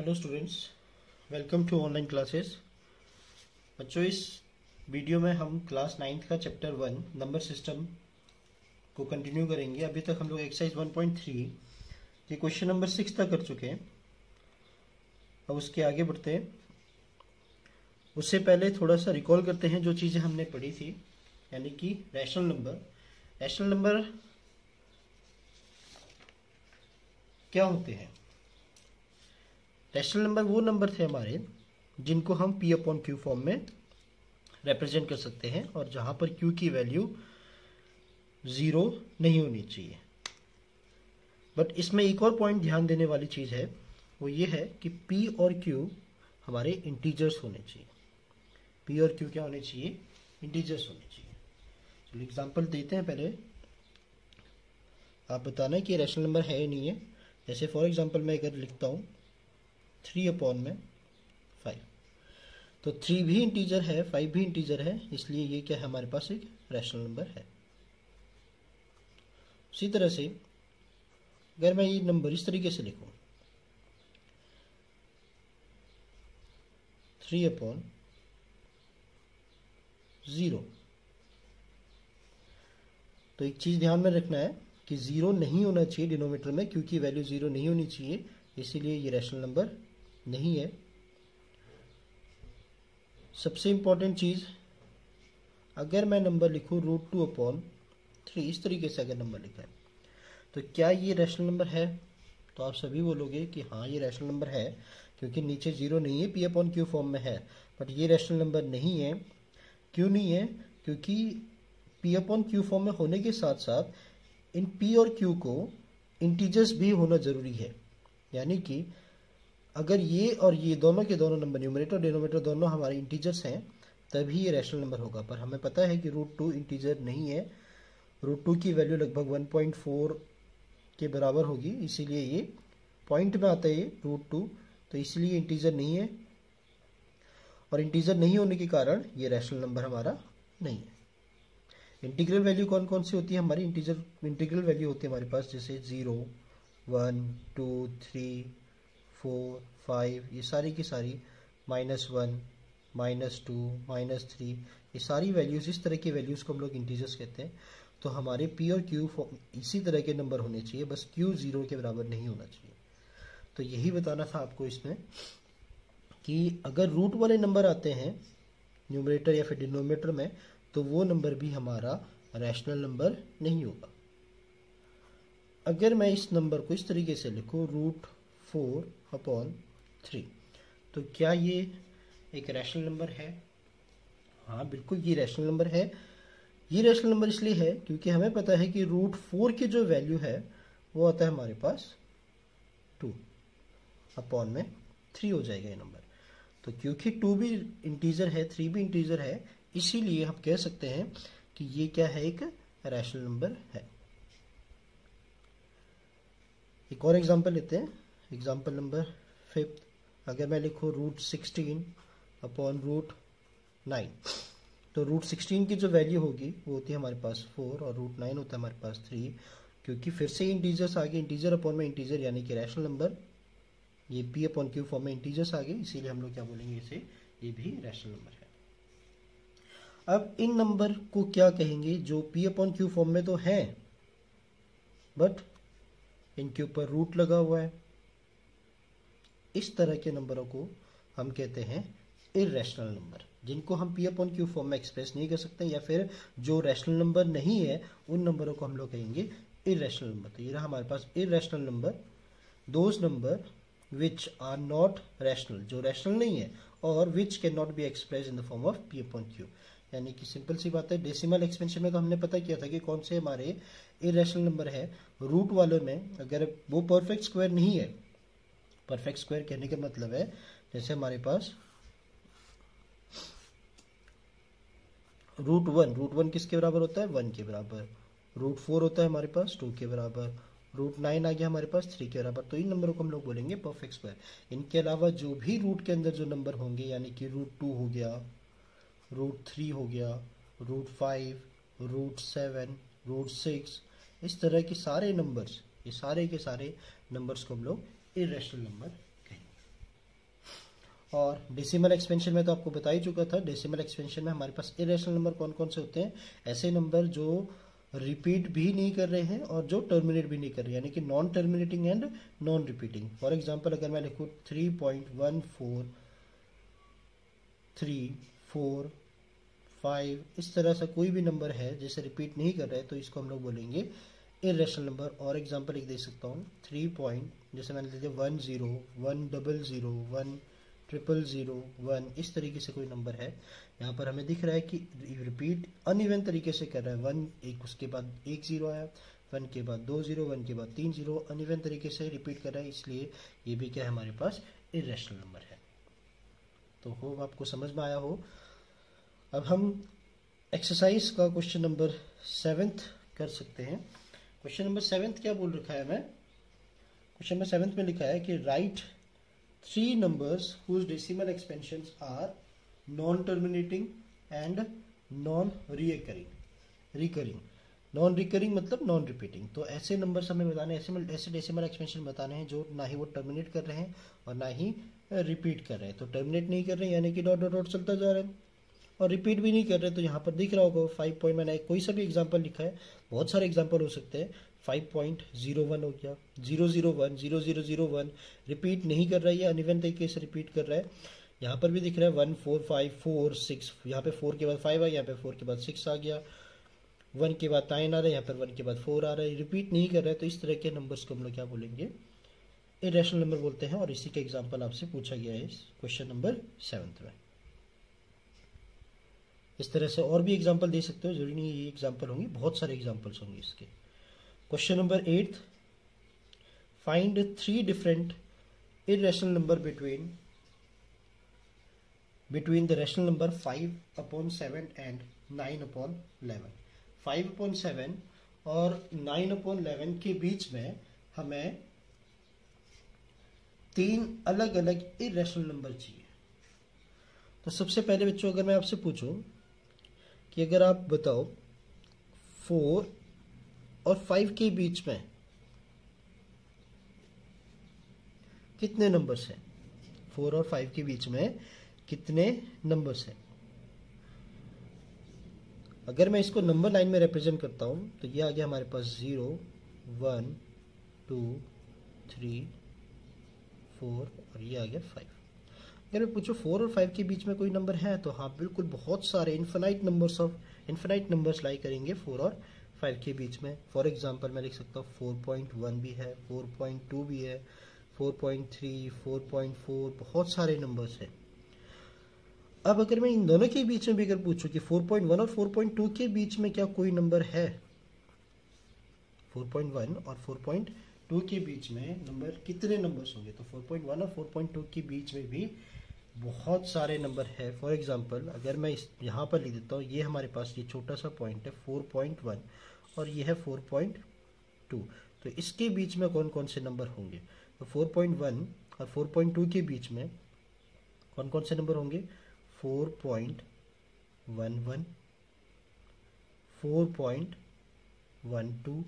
Hello students, welcome to online classes. बच्चों, इस वीडियो में हम क्लास 9th का चैप्टर 1 नंबर सिस्टम को कंटिन्यू करेंगे। अभी तक हम लोग एक्सरसाइज 1.3 ये क्वेश्चन नंबर 6 तक कर चुके हैं। अब उसके आगे बढ़ते हैं। उससे पहले थोड़ा सा रिकॉल करते हैं जो चीज़ें हमने पढ़ी थी, यानी कि रैशनल नंबर। रैशनल नंबर क्या होते हैं? रैशनल नंबर वो नंबर थे हमारे जिनको हम P अपॉन Q फॉर्म में रिप्रेजेंट कर सकते हैं और जहां पर Q की वैल्यू 0 नहीं होनी चाहिए। बट इसमें एक और पॉइंट ध्यान देने वाली चीज़ है, वो ये है कि P और Q हमारे इंटीजर्स होने चाहिए। P और Q क्या होने चाहिए? इंटीजर्स होने चाहिए। चलो एग्जांपल देते हैं। पहले आप बताना कि रैशनल नंबर है या नहीं है। जैसे फॉर एग्जांपल मैं अगर लिखता हूँ 3 अपॉन में 5, तो 3 भी इंटीजर है, 5 भी इंटीजर है, इसलिए ये क्या है, हमारे पास एक रैशनल नंबर है। उसी तरह से अगर मैं ये नंबर इस तरीके से लिखूं 3 अपॉन 0, तो एक चीज ध्यान में रखना है कि 0 नहीं होना चाहिए डिनोमिनेटर में, क्योंकि वैल्यू 0 नहीं होनी चाहिए, इसीलिए ये रैशनल नंबर नहीं है। सबसे इंपॉर्टेंट चीज, अगर मैं नंबर लिखूं √2 अपॉन 3, इस तरीके से अगर नंबर लिखा है, तो क्या ये रैशनल नंबर है? तो आप सभी बोलोगे कि हाँ ये रैशनल नंबर है, क्योंकि नीचे 0 नहीं है, P अपॉन Q फॉर्म में है। बट ये रैशनल नंबर नहीं है। क्यों नहीं है? क्योंकि P अपॉन Q फॉर्म में होने के साथ साथ इन P और Q को इंटीजर्स भी होना जरूरी है। यानी कि अगर ये और ये दोनों के दोनों नंबर, न्यूमरेटर और डिनोमिनेटर दोनों हमारे इंटीजर्स हैं, तभी ये रैशनल नंबर होगा। पर हमें पता है कि √2 इंटीजर नहीं है। √2 की वैल्यू लगभग 1.4 के बराबर होगी, इसीलिए ये पॉइंट में आता है ये √2, तो इसलिए इंटीजर नहीं है। और इंटीजर नहीं होने के कारण ये रैशनल नंबर हमारा नहीं है। इंटीग्रल वैल्यू कौन कौन सी होती है हमारी? इंटीग्रल वैल्यू होती है हमारे पास, जैसे 0, 1, 2, 3, 4, 5, ये सारी की सारी, -1, -2, -3, ये सारी वैल्यूज, इस तरह की वैल्यूज को हम लोग इंटीजर्स कहते हैं। तो हमारे P और Q इसी तरह के नंबर होने चाहिए, बस Q 0 के बराबर नहीं होना चाहिए। तो यही बताना था आपको इसमें कि अगर रूट वाले नंबर आते हैं न्यूमरेटर या फिर डिनोमिनेटर में, तो वो नंबर भी हमारा रैशनल नंबर नहीं होगा। अगर मैं इस नंबर को इस तरीके से लिखूं √4 अपॉन 3, तो क्या ये एक रैशनल नंबर है? हाँ बिल्कुल, ये रैशनल नंबर है। ये रैशनल नंबर इसलिए है क्योंकि हमें पता है कि √4 की जो वैल्यू है वो आता है हमारे पास 2 अपॉन में 3 हो जाएगा ये नंबर। तो क्योंकि 2 भी इंटीजर है, 3 भी इंटीजर है, इसीलिए हम कह सकते हैं कि ये क्या है, एक रैशनल नंबर है। एक और एग्जांपल लेते हैं, एग्जांपल नंबर 5। अगर मैं लिखूं √16 अपॉन √9, तो √16 की जो वैल्यू होगी वो होती है हमारे पास 4 और √9 होता है हमारे पास 3। क्योंकि फिर से इंटीजर्स आगे, इंटीजर अपॉन में इंटीजर, यानी कि रैशनल नंबर, ये P अपॉन Q फॉर्म में इंटीजर्स आगे, इसीलिए हम लोग क्या बोलेंगे, इसे ये भी रैशनल नंबर है। अब इन नंबर को क्या कहेंगे जो P अपॉन Q फॉर्म में तो है, बट इनके ऊपर रूट लगा हुआ है। इस तरह के नंबरों को हम कहते हैं इररेशनल नंबर, जिनको हम P अपॉन Q फॉर्म में एक्सप्रेस नहीं कर सकते, या फिर जो रैशनल नंबर नहीं है उन नंबरों को हम लोग कहेंगे इररेशनल नंबर। तो ये रहा हमारे पास irrational number, those number which are not rational, जो रैशनल नहीं है, और which can not be express in the form of P upon Q। यानी कि सिंपल सी बात है, डेसिमल एक्सपेंशन में तो हमने पता किया था कि कौन से हमारे इररेशनल नंबर है। रूट वालों में अगर वो परफेक्ट स्क्वायर नहीं है, परफेक्ट स्क्वायर कहने का मतलब है जैसे हमारे पास √1 किसके बराबर होता है? 1 के बराबर। √4 होता है हमारे पास 2 के बराबर। √9 आ गया हमारे पास 3 के बराबर। तो इन नंबरों को हम लोग बोलेंगे परफेक्ट स्क्वायर। इनके अलावा जो भी रूट के अंदर जो नंबर होंगे, यानी कि √2 हो गया, √3 हो गया, √5, √7, √6, इस तरह के सारे नंबर्स, ये सारे के सारे नंबर्स को हम लोग इररेशनल नंबर कहेंगे। और डेसिमल एक्सपेंशन में तो आपको बता ही चुका था, डेसिमल एक्सपेंशन में हमारे पास इरेशनल नंबर कौन कौन से होते हैं, ऐसे नंबर जो रिपीट भी नहीं कर रहे हैं और जो टर्मिनेट भी नहीं कर रहे हैं, यानी कि non terminating and non repeating. For example अगर मैं लिखूँ 3.1435, इस तरह से कोई भी नंबर है जैसे रिपीट नहीं कर रहा है तो इसको हम लोग बोलेंगे इरेशनल नंबर। और एग्जांपल एक दे सकता हूँ 3 जैसे मैंने लिया 10 100 100 इस तरीके से कोई नंबर है, यहाँ पर हमें दिख रहा है कि रिपीट अनइवन तरीके से कर रहा है। 1 एक उसके बाद 1 0 आया, 1 के बाद 2 0, 1 के बाद 3 0, अनइवन तरीके से रिपीट कर रहा है, इसलिए ये भी क्या है हमारे पास इरेशनल नंबर है। तो होप आपको समझ में आया हो। अब हम एक्सरसाइज का क्वेश्चन नंबर 7 कर सकते हैं। क्वेश्चन नंबर 7 क्या बोल रखा है, मैं क्वेश्चन नंबर 7 में लिखा है कि right 3 numbers whose decimal expansions are non-terminating and non-recurring। Non recurring मतलब नॉन रिपीटिंग। तो ऐसे नंबर्स हमें बताने, ऐसे डेसिमल एक्सपेंशन बताने हैं जो ना ही वो टर्मिनेट कर रहे हैं और ना ही रिपीट कर रहे हैं। तो टर्मिनेट नहीं कर रहे हैं यानी कि डॉट डॉट डॉट चलता जा रहा है, और रिपीट भी नहीं कर रहे, तो यहाँ पर दिख रहा होगा 5 पॉइंट, मैंने कोई सा भी एग्जांपल लिखा है, बहुत सारे एग्जांपल हो सकते हैं। 5.01 हो गया, 001 0001 रिपीट नहीं कर रहा है, ये अनइवन तरीके से रिपीट कर रहा है। यहाँ पर भी दिख रहा है 1 4 5 4 6, यहाँ पे 4 के बाद 5 आ गया, यहाँ पे 4 के बाद 6 आ गया, 1 के बाद 9 आ रहा है, यहाँ पर 1 के बाद 4 आ रहा है, रिपीट नहीं कर रहा है। तो इस तरह के नंबर्स को हम लोग क्या बोलेंगे, इरेशनल नंबर बोलते हैं। और इसी का एग्जाम्पल आपसे पूछा गया है क्वेश्चन नंबर 7 में। इस तरह से और भी एग्जाम्पल दे सकते हो, जरूरी नहीं ये एग्जाम्पल होंगे, बहुत सारे एग्जाम्पल्स होंगे इसके। Question number 8, find 3 different irrational number between the rational number 5/7 and 9/11। 5/7 और 9/11 के बीच में हमें 3 अलग अलग इरेशनल नंबर चाहिए। तो सबसे पहले बच्चों अगर मैं आपसे पूछूं कि अगर आप बताओ 4 और 5 के बीच में कितने नंबर्स हैं, 4 और 5 के बीच में कितने नंबर्स हैं। अगर मैं इसको नंबर लाइन में रिप्रेजेंट करता हूं तो ये आ गया हमारे पास 0 1 2 3 4 और ये आ गया 5। अगर मैं पूछूं 4 और 5 के बीच में कोई नंबर है तो हाँ बिल्कुल बहुत सारे इन्फिनाइट नंबर्स लाई करेंगे 4 और 5 के बीच में। फॉर एग्जांपल मैं लिख सकता हूँ 4.1 भी है, 4.2 भी है, 4.3 4.4, बहुत सारे नंबर्स हैं। अब अगर मैं इन दोनों के बीच में भी अगर पूछूं कि 4.1 और 4.2 के बीच में क्या कोई नंबर है, 4.1 और 4.2 के बीच में नंबर कितने नंबर्स होंगे, तो 4.1 और 4.2 के बीच में भी बहुत सारे नंबर है। फॉर एग्जांपल अगर मैं इस यहाँ पर लिख देता हूँ, ये हमारे पास ये छोटा सा पॉइंट है 4.1 और ये है 4.2, तो इसके बीच में कौन कौन से नंबर होंगे, तो 4.1 और 4.2 के बीच में कौन कौन से नंबर होंगे, 4.11 4.12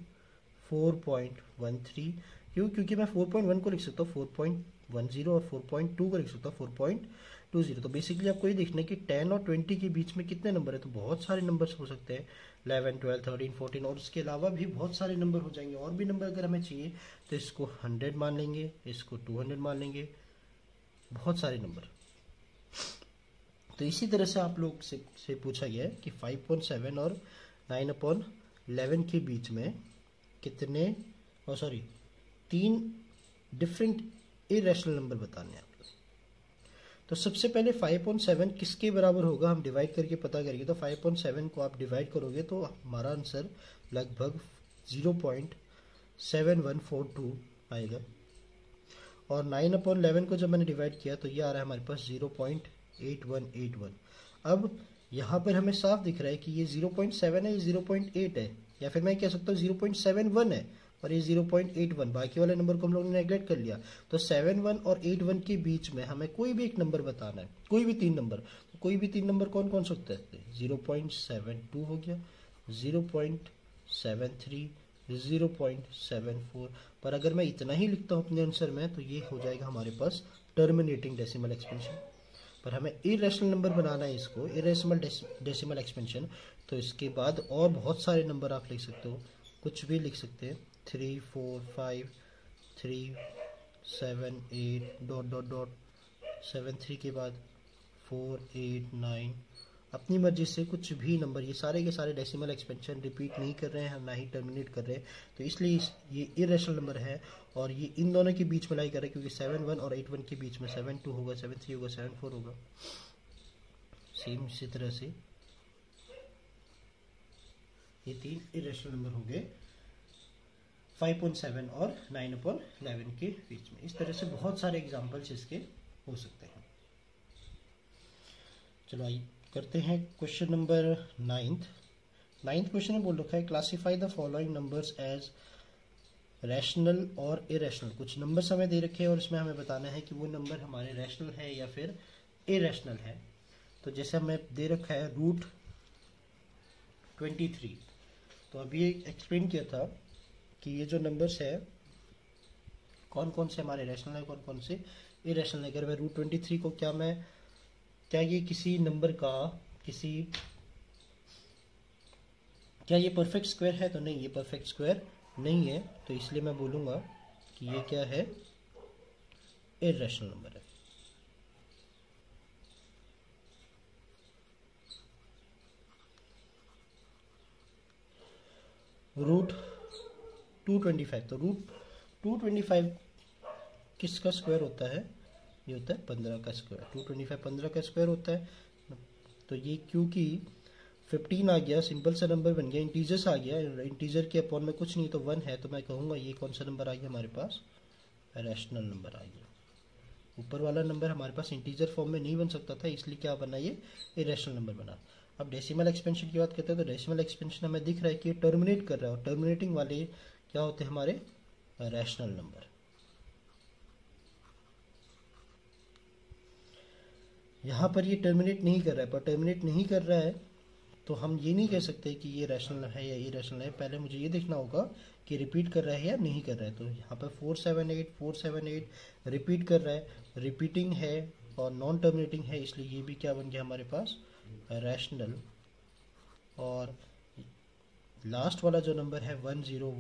4.13। क्योंकि मैं 4.1 को लिख सकता हूँ 4.10 और 4.2 को लिख सकता हूँ 4.20। तो बेसिकली आपको ये देखना है कि 10 और 20 के बीच में कितने नंबर है, तो बहुत सारे नंबर्स हो सकते हैं, 11 12 13 14, और उसके अलावा भी बहुत सारे नंबर हो जाएंगे। और भी नंबर अगर हमें चाहिए तो इसको 100 मान लेंगे, इसको 200 मान लेंगे, बहुत सारे नंबर। तो इसी तरह से आप लोग से पूछा गया है कि 5.7 और 9/11 के बीच में कितने 3 डिफरेंट इरेशनल नंबर बताने हैं आप लोग। तो सबसे पहले 5.7 किसके बराबर होगा हम डिवाइड करके पता करेंगे। तो 5.7 को आप डिवाइड करोगे तो हमारा आंसर लगभग 0.7142 आएगा। और 9/11 को जब मैंने डिवाइड किया तो ये आ रहा है हमारे पास 0.8181। अब यहाँ पर हमें साफ दिख रहा है कि ये 0.7 है, ये 0.8 है, या फिर मैं कह सकता हूँ 0.71 है और ये 0.81, बाकी वाले नंबर को हम लोगों ने नेगलेक्ट कर लिया। तो 71 और 81 के बीच में हमें कोई भी एक नंबर बताना है, कोई भी 3 नंबर। तो कोई भी 3 नंबर कौन कौन सकते हैं, 0.72 हो गया, 0.73, 0.74। पर अगर मैं इतना ही लिखता हूँ अपने आंसर में तो ये हो जाएगा हमारे पास टर्मिनेटिंग डेसिमल एक्सपेंशन। पर हमें इरेशनल नंबर बनाना है इसको, इरेशनल डेसिमल एक्सपेंशन। तो इसके बाद और बहुत सारे नंबर आप लिख सकते हो, कुछ भी लिख सकते हैं, 3 4 5 3 7 8 डॉट डॉट डॉट 7 3 के बाद 4 8 9, अपनी मर्जी से कुछ भी नंबर। ये सारे के सारे डेसिमल एक्सपेंशन रिपीट नहीं कर रहे हैं, हम ना ही टर्मिनेट कर रहे हैं, तो इसलिए ये इरेशनल नंबर है। और ये इन दोनों के बीच में लाई कर रहे हैं, क्योंकि 7 1 और 8 1 के बीच में 7 2 होगा, 7 3 होगा, 7 4 होगा। सेम इसी तरह से ये 3 इरेशनल नंबर हो गए 5.7 और 9/11 के बीच में। इस तरह से बहुत सारे एग्जाम्पल्स इसके हो सकते हैं। चलो आइए करते हैं क्वेश्चन नंबर 9th क्वेश्चन में बोल रखा है classify the following numbers as rational और इरेशनल। कुछ नंबर्स हमें दे रखे हैं और इसमें हमें बताना है कि वो नंबर हमारे रैशनल है या फिर इरेशनल है। तो जैसे हमें दे रखा है √23, तो अभी एक्सप्लेन किया था कि ये जो नंबर्स है कौन कौन से हमारे रैशनल है, कौन कौन से इरेशनल है। अगर मैं √23 को क्या ये किसी नंबर का क्या ये परफेक्ट स्क्वायर है, तो नहीं, ये परफेक्ट स्क्वायर नहीं है, तो इसलिए मैं बोलूँगा कि ये क्या है, इरेशनल नंबर है। √225, तो √225 किसका स्क्वायर होता है, ये होता है 15 का स्क्वायर। 225 15 का स्क्वायर होता है। तो ये क्योंकि 15 आ गया, सिंपल सा नंबर बन गया, इंटीजर्स आ गया, इंटीजर के अपॉन में कुछ नहीं तो 1 है, तो मैं कहूँगा ये कौन सा नंबर आ गया हमारे पास, रैशनल नंबर आ गया। ऊपर वाला नंबर हमारे पास इंटीजर फॉर्म में नहीं बन सकता था, इसलिए क्या बना, ये इरेशनल नंबर बना। अब डेसिमल एक्सपेंशन की बात करते हैं, तो डेसिमल एक्सपेंशन हमें दिख रहा है कि ये टर्मिनेट कर रहा है, और टर्मिनेटिंग वाले क्या होते हैं हमारे, रैशनल नंबर। यहाँ पर ये टर्मिनेट नहीं कर रहा है, पर टर्मिनेट नहीं कर रहा है तो हम ये नहीं कह सकते कि ये रैशनल है या इरेशनल है। पहले मुझे ये देखना होगा कि रिपीट कर रहा है या नहीं कर रहा है। तो यहाँ पर 478 रिपीट कर रहा है, रिपीटिंग है और नॉन टर्मिनेटिंग है, इसलिए ये भी क्या बन गया हमारे पास, रैशनल। और लास्ट वाला जो नंबर है 10 100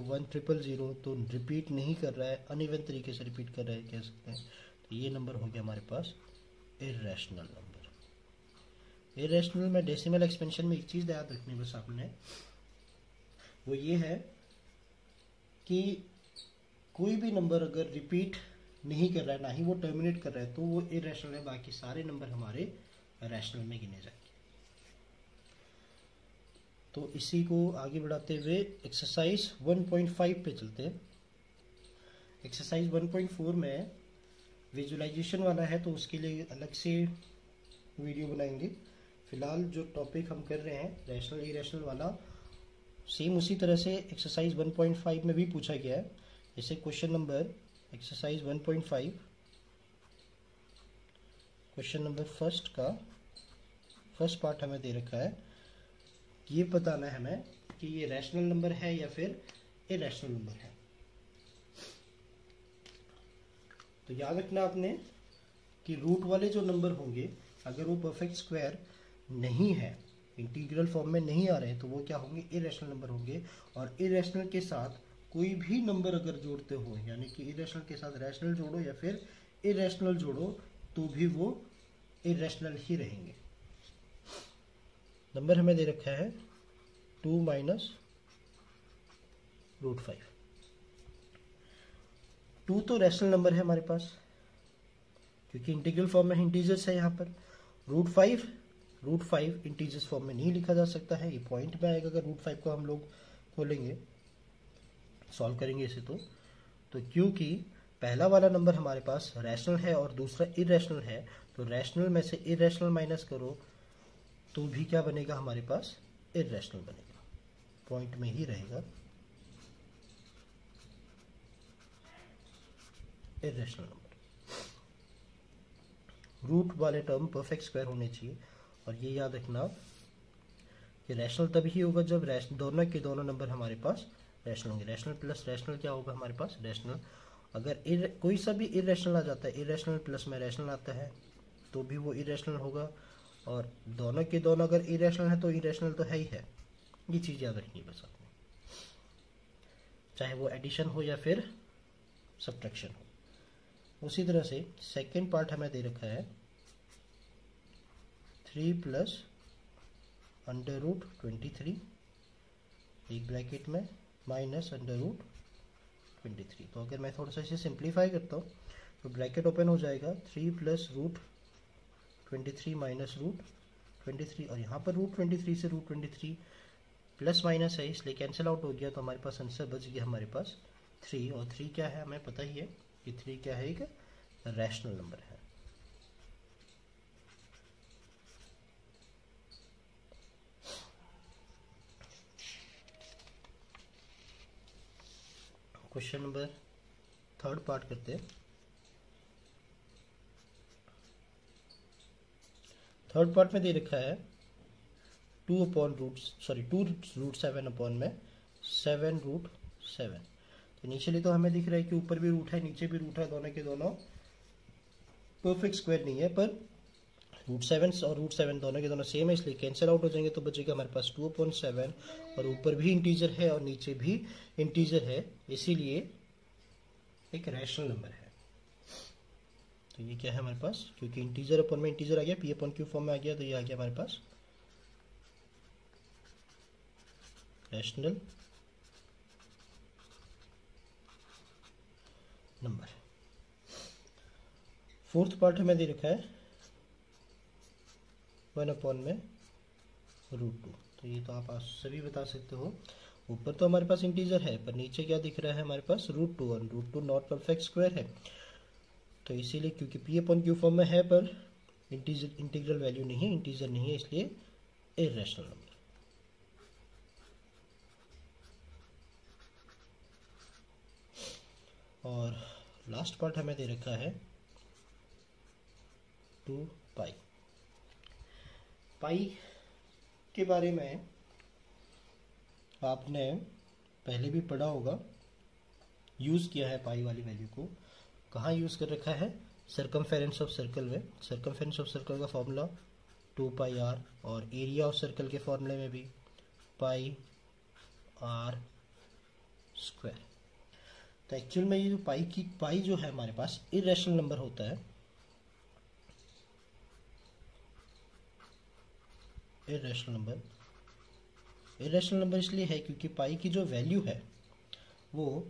1000 तो रिपीट नहीं कर रहा है, अनइवन तरीके से रिपीट कर रहा है कह सकते हैं, तो ये नंबर हो गया हमारे पास इरेशनल नंबर। इरेशनल में डेसिमल एक्सपेंशन में एक चीज़ याद रखनी बस आपने, वो ये है कि कोई भी नंबर अगर रिपीट नहीं कर रहा है, ना ही वो टर्मिनेट कर रहा है, तो वो इरेशनल है, बाकी सारे नंबर हमारे रैशनल में गिने जाएंगे। तो इसी को आगे बढ़ाते हुए एक्सरसाइज 1.5 पे चलते हैं। एक्सरसाइज 1.4 में विजुअलाइजेशन वाला है, तो उसके लिए अलग से वीडियो बनाएंगे। फिलहाल जो टॉपिक हम कर रहे हैं रैशनल इरेशनल वाला, सेम उसी तरह से एक्सरसाइज 1.5 में भी पूछा गया है। जैसे question number exercise 1.5 question number first का फर्स्ट पार्ट हमें दे रखा है, ये बताना है हमें कि ये रैशनल नंबर है या फिर इरेशनल नंबर है। तो याद रखना आपने कि रूट वाले जो नंबर होंगे अगर वो परफेक्ट स्क्वायर नहीं है, इंटीग्रल फॉर्म में नहीं आ रहे हैं, तो वो क्या होंगे, इरेशनल नंबर होंगे। और इरेशनल के साथ कोई भी नंबर अगर जोड़ते हो, यानी कि इरेशनल के साथ रैशनल जोड़ो या फिर इरेशनल जोड़ो, तो भी वो इरेशनल ही रहेंगे। नंबर हमें दे रखा है 2 - √5। 2 तो रैशनल नंबर है हमारे पास, क्योंकि इंटीग्रल फॉर्म में इंटीजर्स है। यहाँ पर √5 इंटीजर्स फॉर्म में नहीं लिखा जा सकता है, ये पॉइंट में आएगा अगर √5 को हम लोग खोलेंगे, सॉल्व करेंगे इसे। तो क्योंकि पहला वाला नंबर हमारे पास रैशनल है और दूसरा इरेशनल है, तो रैशनल में से इरेशनल माइनस करो तो भी क्या बनेगा हमारे पास, इरेशनल बनेगा, पॉइंट में ही रहेगा इरेशनल नंबर। रूट वाले टर्म परफेक्ट स्क्वायर होने चाहिए, और ये याद रखना कि रैशनल तभी होगा जब दोनों के दोनों नंबर हमारे पास रैशनल होंगे। रैशनल प्लस रैशनल क्या होगा हमारे पास, रैशनल। अगर कोई सा भी इरेशनल आ जाता है, इरेशनल प्लस में रैशनल आता है, तो भी वो इरेशनल होगा, और दोनों के दोनों अगर इरेशनल है तो इरेशनल तो है ही है। ये चीज़ याद रखनी है बस आपने, चाहे वो एडिशन हो या फिर सब्ट्रैक्शन हो। उसी तरह से सेकेंड पार्ट हमें दे रखा है 3 प्लस अंडर रूट 23 एक ब्रैकेट में माइनस अंडर रूट 23। तो अगर मैं थोड़ा सा इसे सिंप्लीफाई करता हूँ तो ब्रैकेट ओपन हो जाएगा 3 प्लस रूट 23 माइनस रूट 23, और यहाँ पर रूट 23 से रूट 23 प्लस माइनस है इसलिए कैंसिल आउट हो गया, तो हमारे पास आंसर बच गया हमारे पास 3। और 3 क्या है हमें पता ही है कि 3 क्या है, एक रैशनल नंबर है। क्वेश्चन नंबर थर्ड पार्ट करते हैं। थर्ड पार्ट में दे रखा है 2 रूट 7 अपॉन में 7 रूट 7। तो इनिशियली तो हमें दिख रहा है कि ऊपर भी रूट है नीचे भी रूट है, दोनों के दोनों परफेक्ट स्क्वायर नहीं है, पर रूट 7 और रूट 7 दोनों के दोनों सेम है इसलिए कैंसिल आउट हो जाएंगे। तो बचेगा हमारे पास 2/7, और ऊपर भी इंटीजर है और नीचे भी इंटीजर है, इसीलिए एक रैशनल नंबर है। तो ये क्या है हमारे पास, क्योंकि इंटीजर अपॉन में इंटीजर आ गया, पी अपॉन क्यू फॉर्म में आ गया, तो ये आ गया हमारे पास रैशनल नंबर। फोर्थ पार्ट हमें दे रखा है 1 अपॉन में रूट 2। तो ये तो आप सभी बता सकते हो, ऊपर तो हमारे पास इंटीजर है पर नीचे क्या दिख रहा है हमारे पास रूट 2, और रूट 2 नॉट परफेक्ट स्क्वायर है, तो इसीलिए क्योंकि पी अपॉन क्यू फॉर्म में है पर इंटीग्रल वैल्यू नहीं है, इंटीजर नहीं है, इसलिए इररेशनल नंबर। और लास्ट पार्ट हमें दे रखा है 2 पाई। पाई के बारे में आपने पहले भी पढ़ा होगा, यूज़ किया है पाई वाली वैल्यू को। कहाँ यूज़ कर रखा है, सर्कमफेरेंस ऑफ सर्कल में। सर्कमफेरेंस ऑफ सर्कल का फॉर्मूला 2 पाई आर, और एरिया ऑफ सर्कल के फॉर्मूले में भी पाई आर स्क्वायर। तो एक्चुअल में ये जो पाई जो है हमारे पास इरेशनल नंबर होता है। इरेशनल नंबर इसलिए है क्योंकि पाई की जो वैल्यू है वो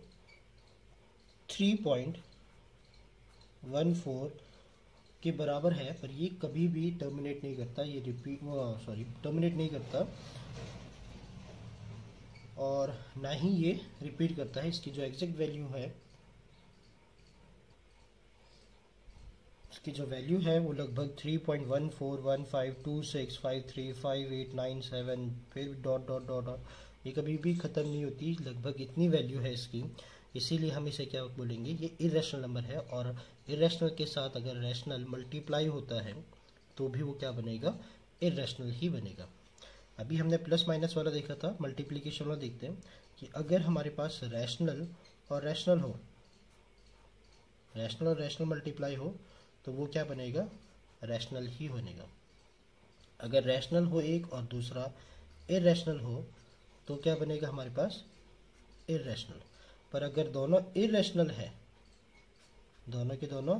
3.14 के बराबर है, पर ये कभी भी टर्मिनेट नहीं करता, ये टर्मिनेट नहीं करता, और ना ही ये रिपीट करता है। इसकी जो एग्जैक्ट वैल्यू है, इसकी जो वैल्यू है वो लगभग 3.141526535897, फिर डॉट डॉट डॉट डॉट, ये कभी भी ख़त्म नहीं होती, लगभग इतनी वैल्यू है इसकी। इसीलिए हम इसे क्या बोलेंगे, ये इरेशनल नंबर है। और इरेशनल के साथ अगर रैशनल मल्टीप्लाई होता है तो भी वो क्या बनेगा, इरेशनल ही बनेगा। अभी हमने प्लस माइनस वाला देखा था, मल्टीप्लिकेशन वाला देखते हैं कि अगर हमारे पास रैशनल और रैशनल हो, रैशनल और रैशनल मल्टीप्लाई हो तो वो क्या बनेगा, रैशनल ही बनेगा। अगर रैशनल हो एक और दूसरा इरेशनल हो तो क्या बनेगा हमारे पास, इरेशनल। पर अगर दोनों इरेशनल है, दोनों के दोनों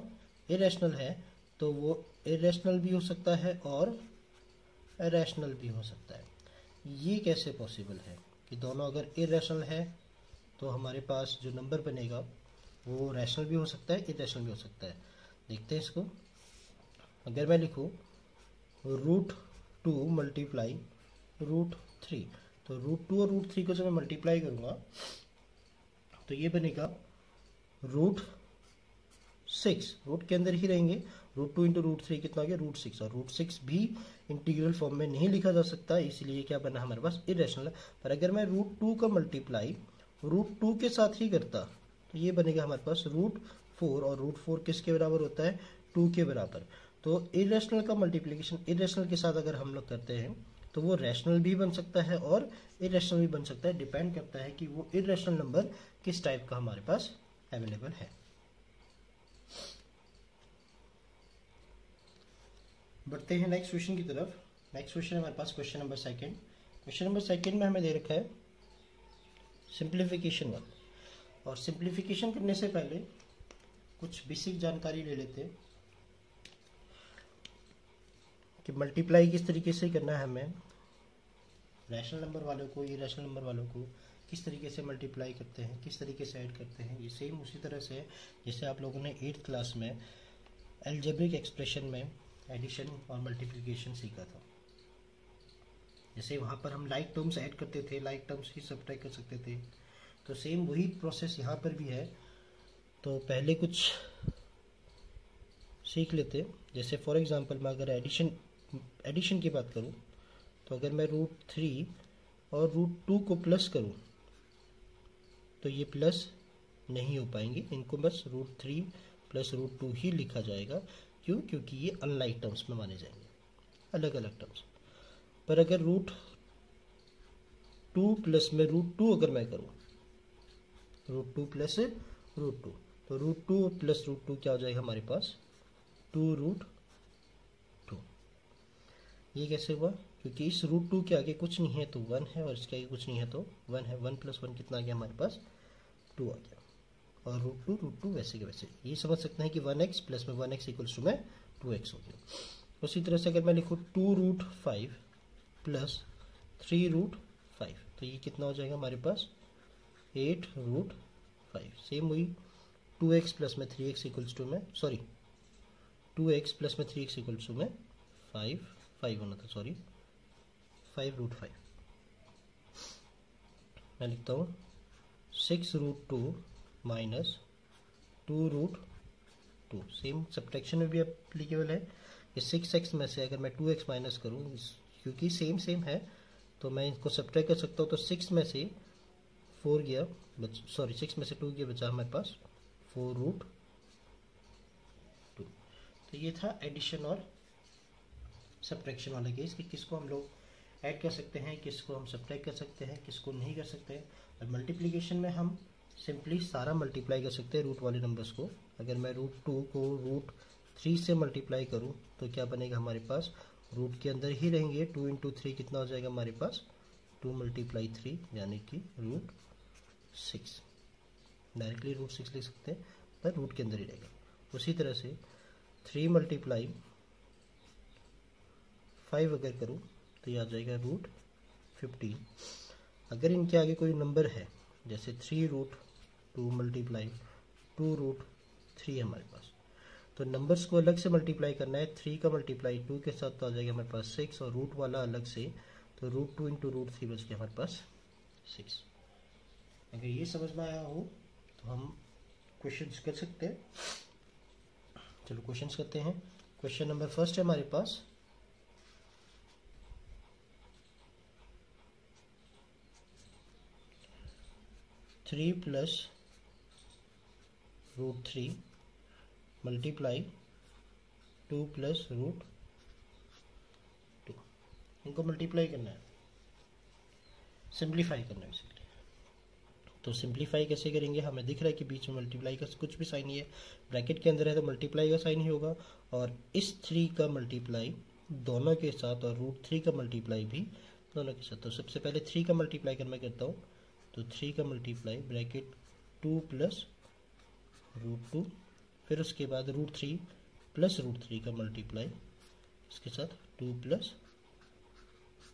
इरेशनल है, तो वो इरेशनल भी हो सकता है और रैशनल भी हो सकता है। ये कैसे पॉसिबल है कि दोनों अगर इरेशनल है तो हमारे पास जो नंबर बनेगा वो रैशनल भी हो सकता है, इरेशनल भी हो सकता है। देखते हैं इसको। अगर मैं लिखूँ √2 मल्टीप्लाई √3, तो √2 और √3 को जब मैं मल्टीप्लाई करूँगा तो ये बनेगा √6, रूट के अंदर ही रहेंगे। √2 इंटू √3 कितना हो गया, √6, और √6 भी इंटीग्रल फॉर्म में नहीं लिखा जा सकता, इसलिए क्या बना हमारे पास, इरेशनल। पर अगर मैं √2 का मल्टीप्लाई √2 के साथ ही करता तो ये बनेगा हमारे पास √4, और √4 किसके बराबर होता है, 2 के बराबर। तो इरेशनल का मल्टीप्लिकेशन इरेशनल के साथ अगर हम लोग करते हैं तो वो रैशनल भी बन सकता है और इरेशनल भी बन सकता है, डिपेंड करता है कि वो इरेशनल नंबर किस टाइप का हमारे पास अवेलेबल है। बढ़ते हैं नेक्स्ट क्वेश्चन की तरफ। नेक्स्ट क्वेश्चन हमारे पास question number second. Question number second में हमें दे रखा है सिंप्लीफिकेशन 1। और सिंप्लीफिकेशन करने से पहले कुछ बेसिक जानकारी ले लेते हैं कि मल्टीप्लाई किस तरीके से करना है हमें, रैशनल नंबर वालों को इरेशनल नंबर वालों को किस तरीके से मल्टीप्लाई करते हैं, किस तरीके से ऐड करते हैं। ये सेम उसी तरह से है जैसे आप लोगों ने 8th क्लास में अलजेब्रिक एक्सप्रेशन में एडिशन और मल्टीप्लिकेशन सीखा था। जैसे वहाँ पर हम लाइक टर्म्स ऐड करते थे, लाइक टर्म्स ही सब्ट्रैक्ट कर सकते थे, तो सेम वही प्रोसेस यहाँ पर भी है। तो पहले कुछ सीख लेते। जैसे फॉर एग्जांपल मैं अगर एडिशन की बात करूँ तो अगर मैं √3 और √2 को प्लस करूँ तो ये प्लस नहीं हो पाएंगे, इनको बस √3 प्लस √2 ही लिखा जाएगा। क्यों? क्योंकि ये अनलाइक टर्म्स में माने जाएंगे, अलग अलग टर्म्स। पर अगर √2 प्लस में √2 अगर मैं करूँ, √2 प्लस √2, तो √2 प्लस √2 क्या हो जाएगा हमारे पास 2√2। ये कैसे हुआ? क्योंकि इस √2 के आगे कुछ नहीं है तो 1 है, और इसके आगे कुछ नहीं है तो 1 है। 1 + 1 कितना आ गया हमारे पास 2 आ गया। और √2 वैसे के वैसे ये समझ सकते हैं कि 1x प्लस में 1x इक्वल्स टू में 2x हो गया। उसी तरह से अगर मैं लिखूँ 2√5 प्लस 3√5 तो ये कितना हो जाएगा हमारे पास 8√5। सेम वही 2x प्लस में 3x इक्वल्स टू में 2x प्लस में 3x इक्वल्स टू में 5 होना था, 5√5। मैं लिखता हूँ 6√2 माइनस 2√2। सेम सब्ट्रैक्शन में भी एप्लीकेबल है। ये 6x में से अगर मैं 2x माइनस करूँ, क्योंकि सेम है तो मैं इसको सब्ट्रैक्ट कर सकता हूँ। तो 6 में से 4 गया, 6 में से 2 गया, बचा हमारे पास 4√2। तो ये था एडिशन और सब्ट्रैक्शन वाला केस कि किसको हम लोग ऐड कर सकते हैं, किसको हम सब्ट्रैक्ट कर सकते हैं, किसको नहीं कर सकते हैं। और मल्टीप्लिकेशन में हम सिंपली सारा मल्टीप्लाई कर सकते हैं रूट वाले नंबर्स को। अगर मैं √2 को √3 से मल्टीप्लाई करूं तो क्या बनेगा हमारे पास, रूट के अंदर ही रहेंगे। 2 × 3 कितना हो जाएगा हमारे पास 2 × 3 यानी कि √6। डायरेक्टली √6 लिख सकते हैं पर रूट के अंदर ही रहेगा। उसी तरह से 3 × 5 अगर करूँ तो ये आ जाएगा √15। अगर इनके आगे कोई नंबर है जैसे 3√2 × 2√3 हमारे पास, तो नंबर्स को अलग से मल्टीप्लाई करना है। 3 का मल्टीप्लाई 2 के साथ तो आ जाएगा हमारे पास 6, और रूट वाला अलग से, तो √2 × √3 बच गया हमारे पास 6। अगर ये समझ में आया हो तो हम क्वेश्चंस कर सकते हैं। चलो क्वेश्चंस करते हैं। क्वेश्चन नंबर फर्स्ट है हमारे पास, थ्री प्लस √3 मल्टीप्लाई 2 प्लस √2। इनको मल्टीप्लाई करना है, सिंप्लीफाई करना है बेसिकली। तो सिंप्लीफाई कैसे करेंगे, हमें दिख रहा है कि बीच में मल्टीप्लाई का कुछ भी साइन नहीं है, ब्रैकेट के अंदर है तो मल्टीप्लाई का साइन ही होगा। और इस 3 का मल्टीप्लाई दोनों के साथ और √3 का मल्टीप्लाई भी दोनों के साथ। तो सबसे पहले 3 का मल्टीप्लाई कर मैं करता हूँ, तो 3 का मल्टीप्लाई ब्रैकेट 2 प्लस √2, फिर उसके बाद √3 प्लस √3 का मल्टीप्लाई इसके साथ 2 प्लस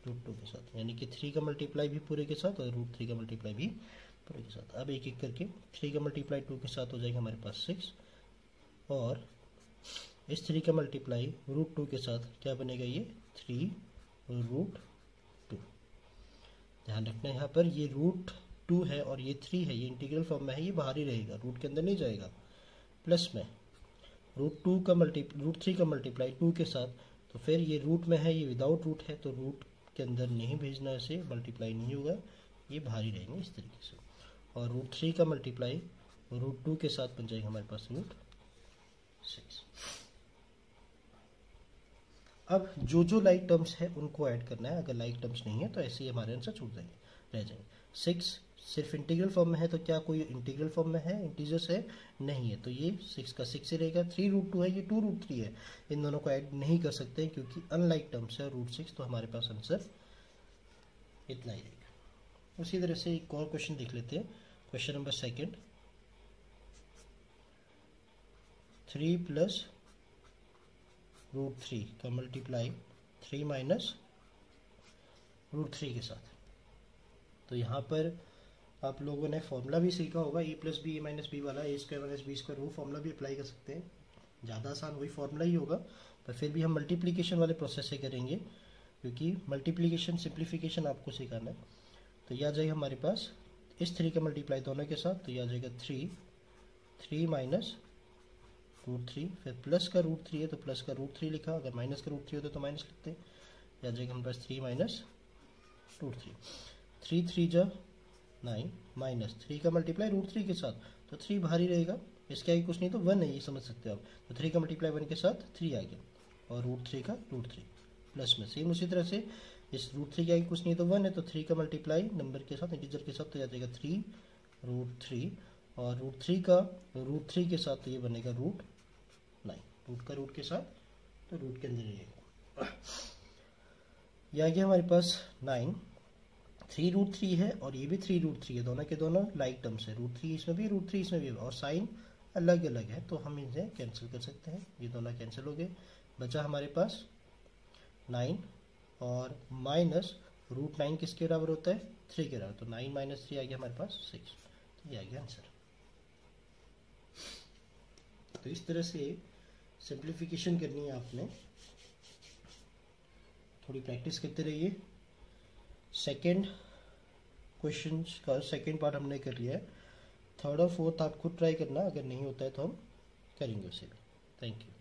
√2 के साथ, यानी कि 3 का मल्टीप्लाई भी पूरे के साथ और √3 का मल्टीप्लाई भी पूरे के साथ। अब एक एक करके 3 का मल्टीप्लाई 2 के साथ हो जाएगा हमारे पास 6, और इस 3 का मल्टीप्लाई √2 के साथ क्या बनेगा, ये 3√2। ध्यान रखना यहाँ पर ये √2 है और ये 3 है, ये इंटीग्रल फॉर्म में है, ये बाहर ही रहेगा, रूट के अंदर नहीं जाएगा। प्लस में √3 का मल्टीप्लाई 2 के साथ, तो फिर ये रूट में है, ये विदाउट रूट है, तो रूट के अंदर नहीं भेजना, इसे मल्टीप्लाई नहीं होगा, ये बाहर ही रहेंगे इस तरीके से। और √3 का मल्टीप्लाई √2 के साथ बन जाएगा हमारे पास √6। अब जो लाइक टर्म्स है उनको ऐड करना है, अगर लाइक टर्म्स नहीं है तो ऐसे ही हमारे आंसर छूट जाएंगे, रह जाएंगे। 6 सिर्फ इंटीग्रल फॉर्म में है, तो क्या कोई इंटीग्रल फॉर्म में है, इंटीजर्स है, नहीं है, तो ये 6 का 6 ही रहेगा। 3√2 है, ये 2√3 है, इन दोनों को ऐड नहीं कर सकते क्योंकि अनलाइक टर्म्स है √6, तो हमारे पास आंसर इतना ही रहेगा। उसी तरह से एक और क्वेश्चन देख लेते हैं, क्वेश्चन नंबर 2, 3 + √3 का मल्टीप्लाई 3 - √3 के साथ। तो यहाँ पर आप लोगों ने फॉर्मूला भी सीखा होगा, a + b a - b वाला, a² - b² वो फॉर्मूला भी अप्लाई कर सकते हैं, ज़्यादा आसान वही फॉर्मूला ही होगा, पर फिर भी हम मल्टीप्लिकेशन वाले प्रोसेस से करेंगे क्योंकि मल्टीप्लिकेशन सिंप्लीफिकेशन आपको सिखाना है। तो यह आ जाएगा हमारे पास इस 3 का मल्टीप्लाई दोनों के साथ, तो यह आ जाएगा 3 - √3, फिर प्लस का √3 है तो प्लस का √3 लिखा, अगर माइनस का √3 होता तो माइनस लिखते। यह आ जाएगा हमारे पास 3 - √3, 3 3 जा 9 माइनस 3 का मल्टीप्लाई √3 के साथ, तो 3 बाहर ही रहेगा, इसके आगे कुछ नहीं तो 1 है, ये समझ सकते हो आप। तो 3 का मल्टीप्लाई 1 के साथ 3 आ गया और √3 का √3 प्लस में सेम उसी तरह से इस √3 के आगे कुछ नहीं तो 1 है, तो 3 का मल्टीप्लाई नंबर के साथ इंटीजर के साथ तो आ जाएगा 3√3 और √3 का √3 के साथ तो ये बनेगा √9, रूट का रूट के साथ तो रूट के अंदर रहेगा। यह आ गया हमारे पास 9, 3√3 है और ये भी 3√3 है, दोनों के दोनों लाइक टर्म्स है, √3 इसमें भी √3 इसमें भी, और साइन अलग अलग है तो हम इन्हें कैंसिल कर सकते हैं, ये दोनों कैंसिल हो गए। बचा हमारे पास 9 और माइनस √9 किसके बराबर होता है, 3 के बराबर, तो 9 - 3 आ गया हमारे पास 6, तो ये आ गया आंसर। तो इस तरह से सिंप्लीफिकेशन करनी है आपने, थोड़ी प्रैक्टिस करते रहिए। सेकेंड क्वेश्चन का सेकेंड पार्ट हमने कर लिया है, थर्ड और फोर्थ आप खुद ट्राई करना, अगर नहीं होता है तो हम करेंगे उसे भी। Thank you.